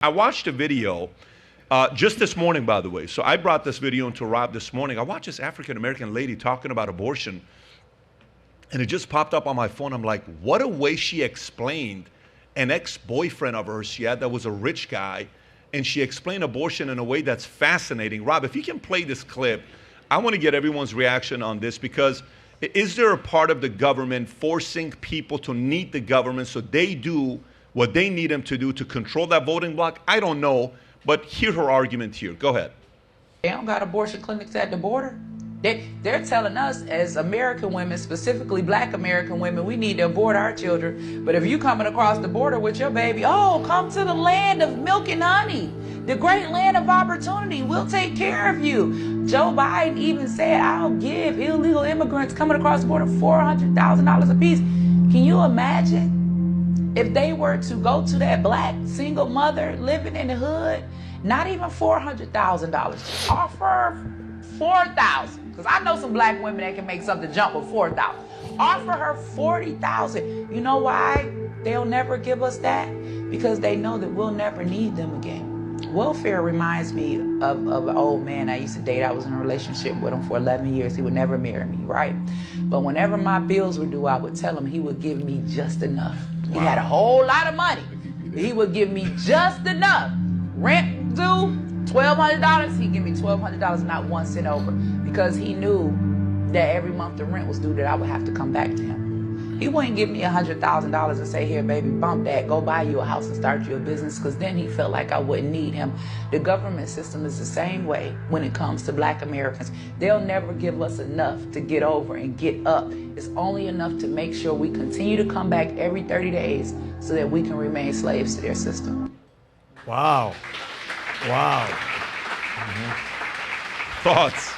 I watched a video just this morning, by the way. So I brought this video into Rob this morning. I watched this African-American lady talking about abortion, and it just popped up on my phone. I'm like, what a way she explained an ex-boyfriend of hers she had that was a rich guy, and she explained abortion in a way that's fascinating. Rob, if you can play this clip, I want to get everyone's reaction on this, because is there a part of the government forcing people to need the government so they do what they need them to do to control that voting block? I don't know, but hear her argument here. Go ahead. They don't got abortion clinics at the border. They're telling us as American women, specifically black American women, we need to abort our children. But if you coming across the border with your baby, oh, come to the land of milk and honey, the great land of opportunity. We'll take care of you. Joe Biden even said, I'll give illegal immigrants coming across the border $400,000 apiece. Can you imagine if they were to go to that black single mother living in the hood, not even $400,000, offer $4,000, because I know some black women that can make something jump with $4,000. Offer her $40,000. You know why they'll never give us that? Because they know that we'll never need them again. Welfare reminds me of an old man I used to date. I was in a relationship with him for 11 years. He would never marry me, right? But whenever my bills were due, I would tell him he would give me just enough. Wow. He had a whole lot of money. He would give me just enough. Rent due, $1,200. He'd give me $1,200, not 1 cent over, because he knew that every month the rent was due, that I would have to come back to him. He wouldn't give me $100,000 and say, here, baby, bump that, go buy you a house and start you a business, because then he felt like I wouldn't need him. The government system is the same way when it comes to black Americans. They'll never give us enough to get over and get up. It's only enough to make sure we continue to come back every 30 days so that we can remain slaves to their system. Wow. Wow. Thoughts?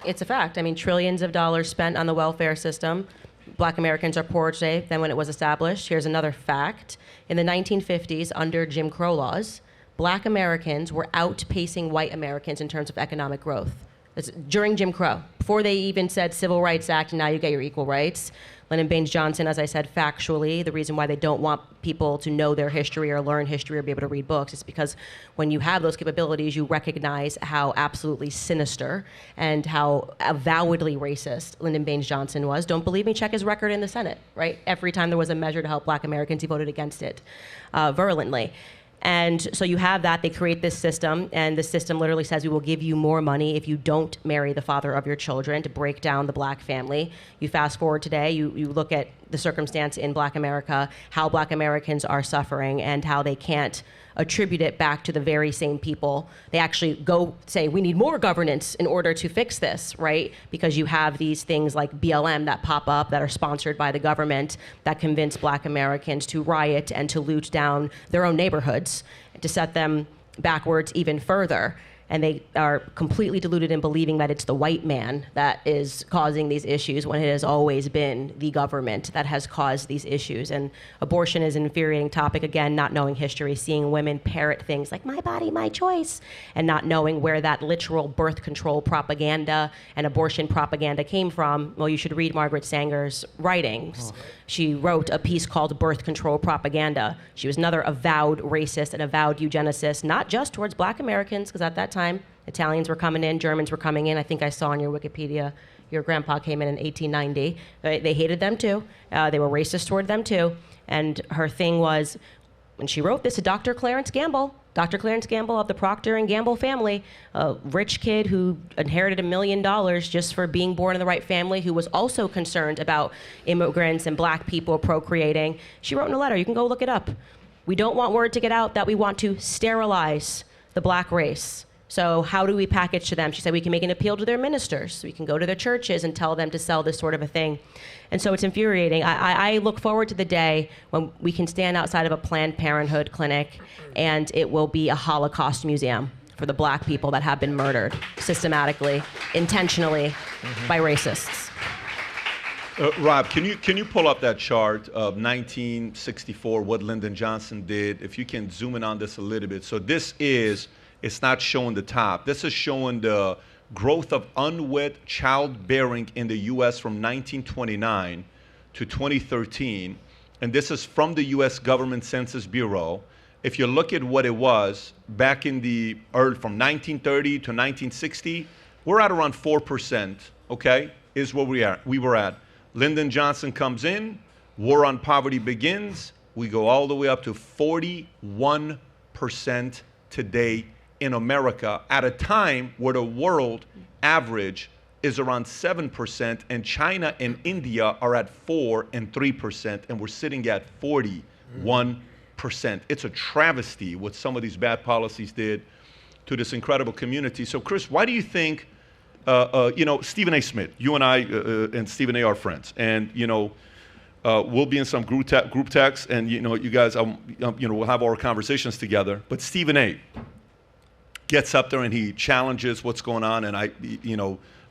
It's a fact. I mean, trillions of dollars spent on the welfare system. Black Americans are poorer today than when it was established. Here's another fact. In the 1950s, under Jim Crow laws, black Americans were outpacing white Americans in terms of economic growth. It's during Jim Crow, before they even said Civil Rights Act and now you get your equal rights. Lyndon Baines Johnson, as I said, factually, the reason why they don't want people to know their history or learn history or be able to read books is because when you have those capabilities, you recognize how absolutely sinister and how avowedly racist Lyndon Baines Johnson was. Don't believe me? Check his record in the Senate, right? Every time there was a measure to help black Americans, he voted against it virulently. And so you have that, they create this system, and the system literally says we will give you more money if you don't marry the father of your children, to break down the black family. You fast forward today, you look at the circumstance in black America, how black Americans are suffering and how they can't attribute it back to the very same people. They actually go say, we need more governance in order to fix this, right? Because you have these things like BLM that pop up that are sponsored by the government that convince black Americans to riot and to loot down their own neighborhoods, to set them backwards even further. And they are completely deluded in believing that it's the white man that is causing these issues when it has always been the government that has caused these issues. And abortion is an infuriating topic, again, not knowing history, seeing women parrot things like my body, my choice, and not knowing where that literal birth control propaganda and abortion propaganda came from. Well, you should read Margaret Sanger's writings. She wrote a piece called Birth Control Propaganda. She was another avowed racist and avowed eugenicist, not just towards black Americans, because at that time, Italians were coming in, Germans were coming in. I think I saw on your Wikipedia, your grandpa came in 1890. They hated them too. They were racist toward them too. And her thing was, when she wrote this to Dr. Clarence Gamble of the Procter and Gamble family, a rich kid who inherited $1 million just for being born in the right family, who was also concerned about immigrants and black people procreating. She wrote in a letter, you can go look it up. We don't want word to get out that we want to sterilize the black race. So how do we package to them? She said we can make an appeal to their ministers. We can go to their churches and tell them to sell this sort of a thing. And so it's infuriating. I look forward to the day when we can stand outside of a Planned Parenthood clinic and it will be a Holocaust museum for the black people that have been murdered systematically, intentionally, by racists. Rob, can you pull up that chart of 1964, what Lyndon Johnson did? If you can zoom in on this a little bit. So this is, it's not showing the top. This is showing the growth of unwed childbearing in the U.S. from 1929 to 2013. and this is from the US Government Census Bureau, if you look at what it was back in the early, from 1930 to 1960, we're at around 4%, okay, is where we were at. Lyndon Johnson comes in, war on poverty begins, we go all the way up to 41% today in America at a time where the world average is around 7%, and China and India are at 4% and 3%, and we're sitting at 41%. It's a travesty what some of these bad policies did to this incredible community. So Chris, why do you think, Stephen A. Smith, you and I and Stephen A. are friends, and we'll be in some group text, and you guys, we'll have our conversations together. But Stephen A. gets up there and he challenges what's going on, and I,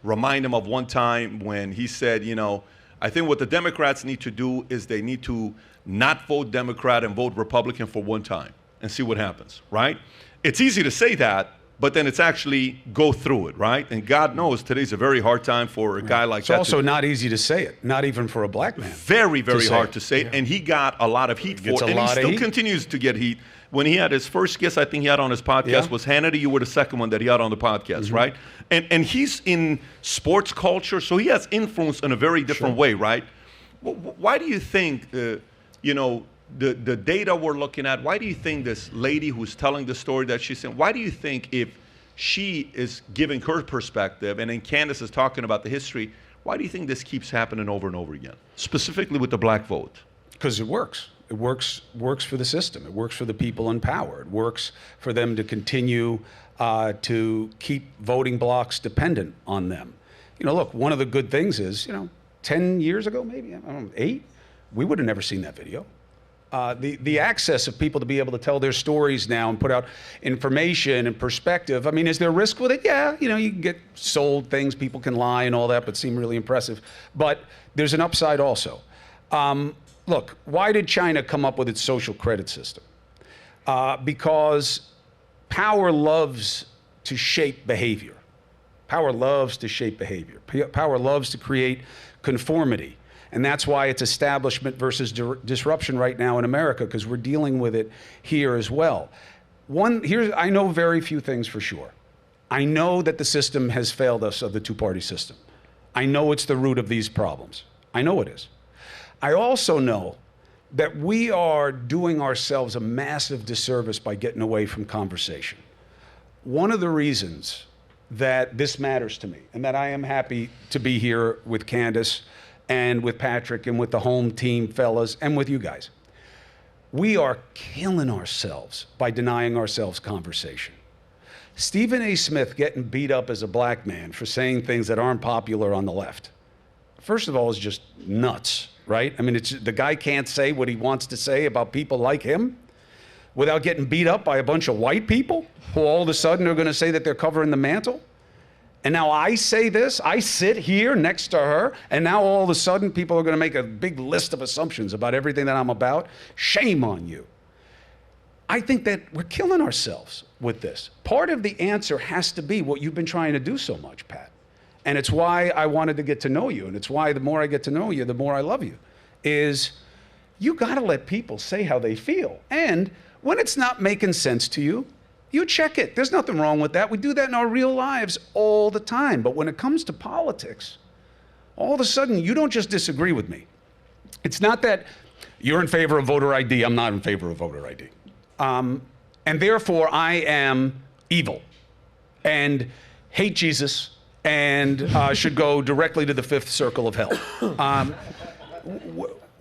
remind him of one time when he said, I think what the Democrats need to do is they need to not vote Democrat and vote Republican for one time and see what happens, right? It's easy to say that, but then it's actually go through it, right? And God knows today's a very hard time for a guy like that. It's also not easy to say it, not even for a black man. Very, very hard to say it. And he got a lot of heat for it. And he still continues to get heat. When he had his first guest, I think he had on his podcast was Hannity. You were the second one that he had on the podcast, right? And he's in sports culture, so he has influence in a very different way, right? Why do you think, the data we're looking at, why do you think this lady who's telling the story that she's saying, why do you think if she is giving her perspective and then Candace is talking about the history, why do you think this keeps happening over and over again, specifically with the black vote? Because it works. It works for the system. It works for the people in power. It works for them to continue to keep voting blocks dependent on them. Look, one of the good things is, 10 years ago, maybe, I don't know, 8, we would have never seen that video. The access of people to be able to tell their stories now and put out information and perspective. I mean, is there risk with it? Yeah, you can get sold things, people can lie and all that, but seem really impressive. But there's an upside also. Look, why did China come up with its social credit system? Because power loves to shape behavior. Power loves to shape behavior. Power loves to create conformity. And that's why it's establishment versus disruption right now in America, because we're dealing with it here as well. I know very few things for sure. I know that the system has failed us of the two-party system. I know it's the root of these problems. I know it is. I also know that we are doing ourselves a massive disservice by getting away from conversation. One of the reasons that this matters to me and that I am happy to be here with Candace and with Patrick and with the home team fellas and with you guys, we are killing ourselves by denying ourselves conversation. Stephen A. Smith getting beat up as a black man for saying things that aren't popular on the left, first of all, is just nuts. Right? I mean, the guy can't say what he wants to say about people like him without getting beat up by a bunch of white people who all of a sudden are going to say that they're covering the mantle. And now I say this, I sit here next to her, and now all of a sudden people are going to make a big list of assumptions about everything that I'm about. Shame on you. I think that we're killing ourselves with this. Part of the answer has to be what you've been trying to do so much, Pat. And it's why I wanted to get to know you, and it's why the more I get to know you, the more I love you, is you gotta let people say how they feel. And when it's not making sense to you, you check it. There's nothing wrong with that. We do that in our real lives all the time. But when it comes to politics, all of a sudden, you don't just disagree with me. It's not that you're in favor of voter ID, I'm not in favor of voter ID. And therefore, I am evil and hate Jesus and should go directly to the 5th circle of hell.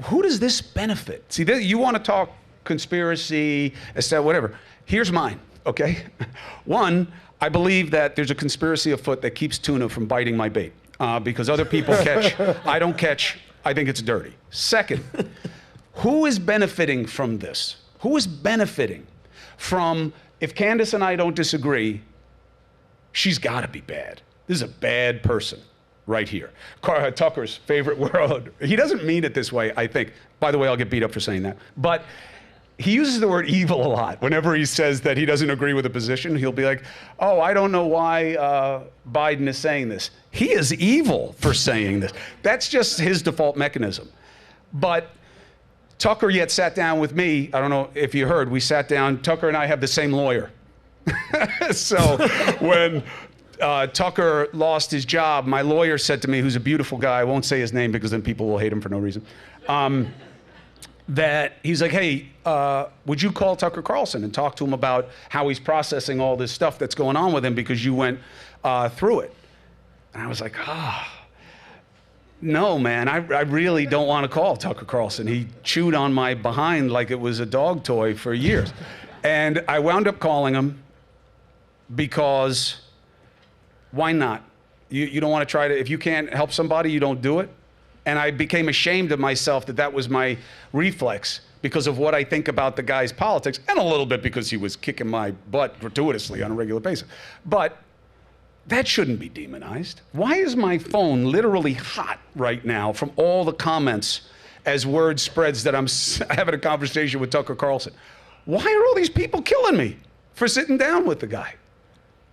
Who does this benefit? See, you want to talk conspiracy, whatever. Here's mine, okay? One, I believe that there's a conspiracy afoot that keeps tuna from biting my bait because other people catch. I don't catch. I think it's dirty. Second, who is benefiting from this? Who is benefiting from, if Candace and I don't disagree, she's got to be bad. This is a bad person right here. Tucker's favorite word. He doesn't mean it this way, I think. By the way, I'll get beat up for saying that. But he uses the word evil a lot. Whenever he says that he doesn't agree with a position, he'll be like, oh, I don't know why Biden is saying this. He is evil for saying this. That's just his default mechanism. But Tucker yet sat down with me. I don't know if you heard, we sat down. Tucker and I have the same lawyer. So when Tucker lost his job, my lawyer said to me, who's a beautiful guy, I won't say his name because then people will hate him for no reason, that he's like, hey, would you call Tucker Carlson and talk to him about how he's processing all this stuff that's going on with him because you went through it? And I was like, no, man, I really don't want to call Tucker Carlson. He chewed on my behind like it was a dog toy for years. And I wound up calling him because why not? You don't want to try to, if you can't help somebody, you don't do it. And I became ashamed of myself that was my reflex because of what I think about the guy's politics, and a little bit because he was kicking my butt gratuitously on a regular basis. But that shouldn't be demonized. Why is my phone literally hot right now from all the comments as word spreads that I'm having a conversation with Tucker Carlson? Why are all these people killing me for sitting down with the guy?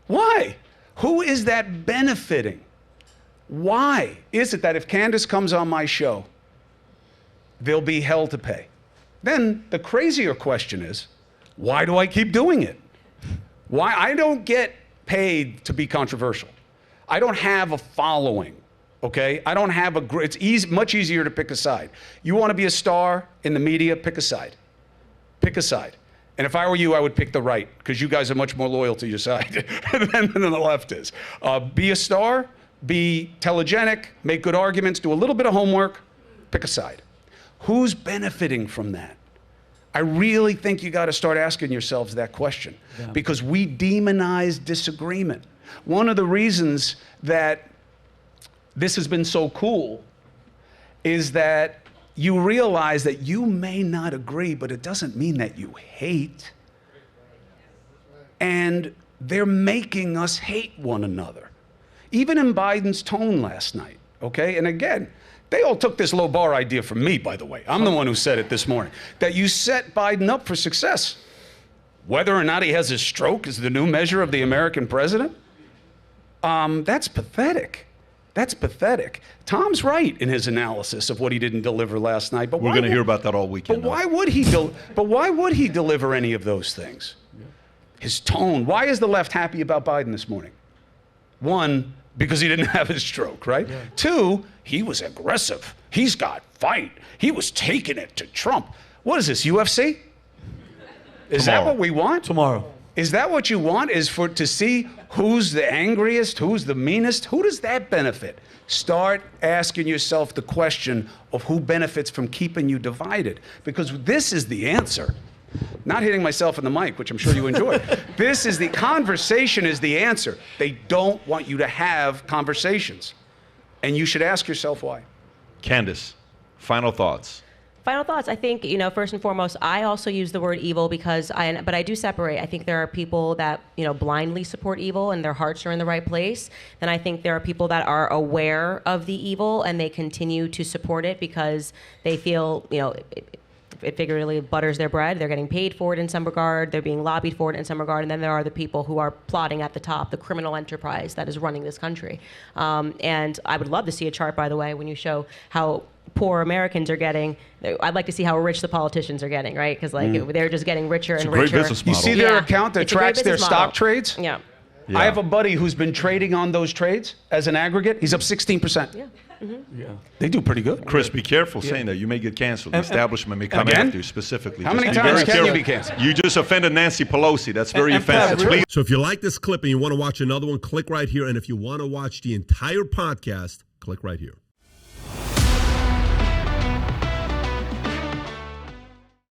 Why? Who is that benefiting? Why is it that if Candace comes on my show, there'll be hell to pay? Then the crazier question is, why do I keep doing it? Why? I don't get paid to be controversial. I don't have a following, okay? I don't have it's much easier to pick a side. You want to be a star in the media, pick a side. Pick a side. And if I were you, I would pick the right, because you guys are much more loyal to your side than the left is. Be a star, be telegenic, make good arguments, do a little bit of homework, pick a side. Who's benefiting from that? I really think you got to start asking yourselves that question, because we demonize disagreement. One of the reasons that this has been so cool is that you realize that you may not agree, but it doesn't mean that you hate. And they're making us hate one another. Even in Biden's tone last night, okay? And again, they all took this low bar idea from me, by the way. I'm the one who said it this morning, that you set Biden up for success. Whether or not he has a stroke is the new measure of the American president. That's pathetic. That's pathetic. Tom's right in his analysis of what he didn't deliver last night. But we're going to hear about that all weekend. But why would he? But why would he deliver any of those things? His tone. Why is the left happy about Biden this morning? One, because he didn't have his stroke, right? Yeah. Two, he was aggressive. He's got fight. He was taking it to Trump. What is this, UFC? Is that what we want? Tomorrow. Is that what you want, is to see who's the angriest, who's the meanest? Who does that benefit? Start asking yourself the question of who benefits from keeping you divided, because this is the answer. Not hitting myself in the mic, which I'm sure you enjoy. This is the conversation is the answer. They don't want you to have conversations. And you should ask yourself why. Candace, final thoughts. Final thoughts. I think, first and foremost, I also use the word evil but I do separate. I think there are people that, blindly support evil and their hearts are in the right place. Then I think there are people that are aware of the evil and they continue to support it because they feel, it figuratively butters their bread. They're getting paid for it in some regard. They're being lobbied for it in some regard. And then there are the people who are plotting at the top, the criminal enterprise that is running this country. And I would love to see a chart, by the way, when you show how poor Americans are getting. I'd like to see how rich the politicians are getting, right? Because they're just getting richer and richer. It's a great business model. You see their account that tracks their stock trades? Yeah. I have a buddy who's been trading on those trades as an aggregate. He's up 16%. Yeah. Mm-hmm. Yeah. They do pretty good. Chris, be careful saying that. You may get canceled. The establishment may come after you specifically. How many times can you be canceled? You just offended Nancy Pelosi. That's very offensive. Pat, Please. So if you like this clip and you want to watch another one, click right here. And if you want to watch the entire podcast, click right here.